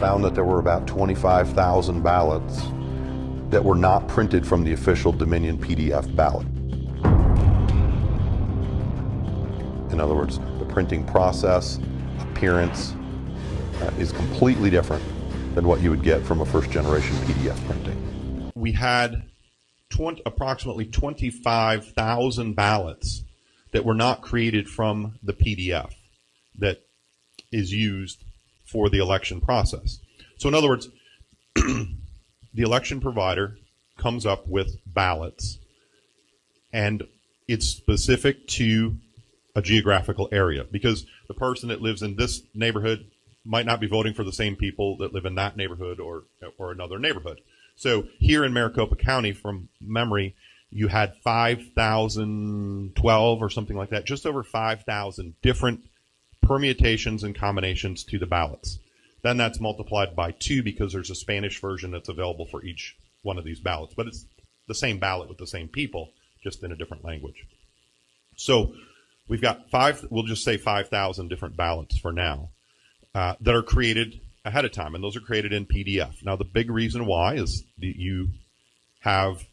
found that there were about 25,000 ballots that were not printed from the official Dominion PDF ballot. In other words, the printing process, appearance, is completely different than what you would get from a first-generation PDF printing. We had approximately 25,000 ballots that were not created from the PDF that is used for the election process. So in other words, the election provider comes up with ballots, and it's specific to a geographical area, because the person that lives in this neighborhood might not be voting for the same people that live in that neighborhood or another neighborhood. So here in Maricopa County, from memory, you had 5,012 or something like that, just over 5,000 different permutations and combinations to the ballots. Then that's multiplied by 2 because there's a Spanish version that's available for each one of these ballots. But it's the same ballot with the same people, just in a different language. So we've got we'll just say 5,000 different ballots for now that are created ahead of time, and those are created in PDF. Now, the big reason why is that you have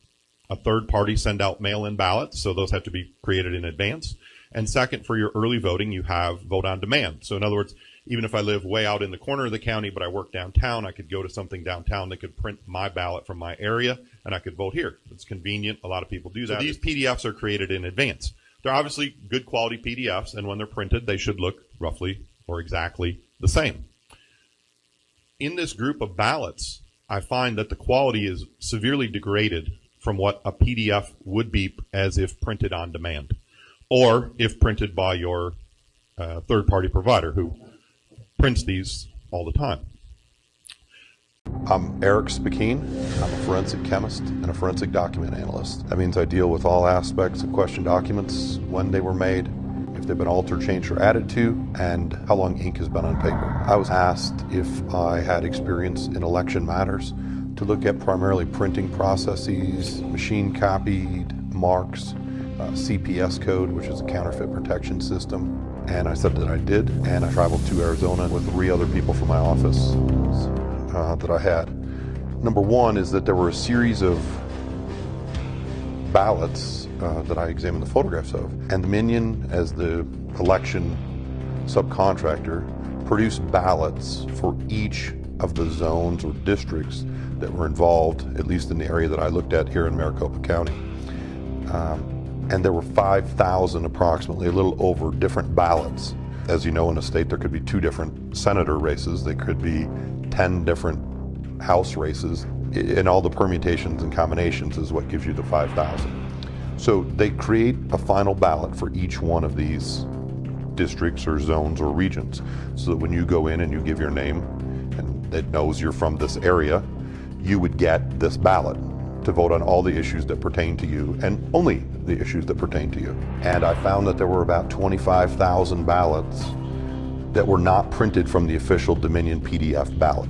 a third party send out mail-in ballots, so those have to be created in advance. And second, for your early voting, you have vote on demand. So in other words, even if I live way out in the corner of the county, but I work downtown, I could go to something downtown that could print my ballot from my area, and I could vote here. It's convenient. A lot of people do that. So these PDFs are created in advance. They're obviously good quality PDFs, and when they're printed, they should look roughly or exactly the same. In this group of ballots, I find that the quality is severely degraded from what a PDF would be as if printed on demand, or if printed by your third-party provider who prints these all the time. I'm Eric Spakeen. I'm a forensic chemist and a forensic document analyst. That means I deal with all aspects of question documents, when they were made, if they've been altered, changed, or added to, and how long ink has been on paper. I was asked if I had experience in election matters to look at primarily printing processes, machine copied marks, CPS code, which is a counterfeit protection system. And I said that I did, and I traveled to Arizona with 3 other people from my office that I had. Number one is that there were a series of ballots that I examined the photographs of, and Dominion, as the election subcontractor, produced ballots for each of the zones or districts that were involved, at least in the area that I looked at here in Maricopa County. And there were 5,000 approximately, a little over, different ballots. As you know, in a state there could be 2 different senator races, there could be 10 different House races, and all the permutations and combinations is what gives you the 5,000. So they create a final ballot for each one of these districts or zones or regions, so that when you go in and you give your name and it knows you're from this area, you would get this ballot to vote on all the issues that pertain to you, and only the issues that pertain to you. And I found that there were about 25,000 ballots that were not printed from the official Dominion PDF ballot.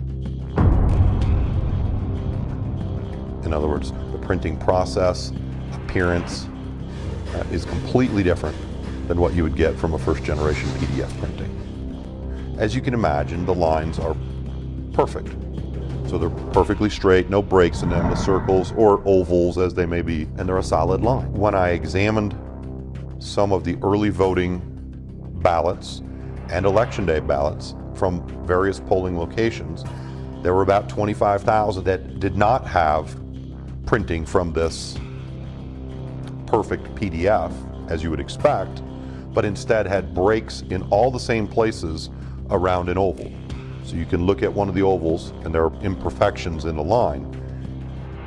In other words, the printing process, appearance, is completely different than what you would get from a first-generation PDF printing. As you can imagine, the lines are perfect. So they're perfectly straight, no breaks in them, the circles or ovals as they may be, and they're a solid line. When I examined some of the early voting ballots and election day ballots from various polling locations, there were about 25,000 that did not have printing from this perfect PDF, as you would expect, but instead had breaks in all the same places around an oval. So you can look at one of the ovals and there are imperfections in the line,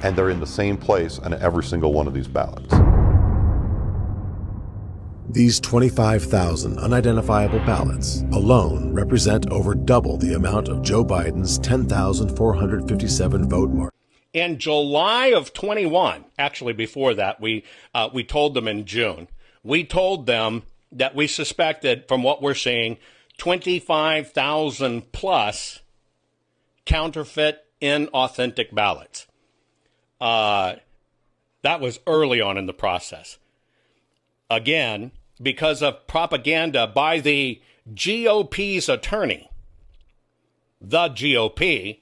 and they're in the same place on every single one of these ballots. These 25,000 unidentifiable ballots alone represent over double the amount of Joe Biden's 10,457 vote mark. In July of 21, actually before that, we told them in June, we told them that we suspected, from what we're seeing, 25,000 plus counterfeit, inauthentic ballots. That was early on in the process. Again, because of propaganda by the GOP's attorney, the GOP,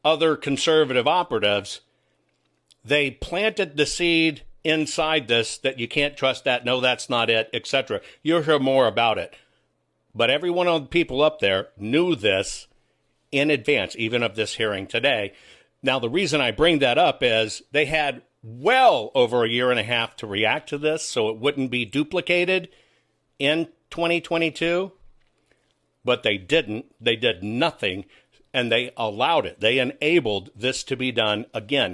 other conservative operatives, they planted the seed inside this that you can't trust that, no, that's not it, etc. You'll hear more about it. But every one of the people up there knew this in advance, even of this hearing today. Now, the reason I bring that up is they had well over a year and a half to react to this so it wouldn't be duplicated in 2022. But they didn't. They did nothing, and they allowed it. They enabled this to be done again.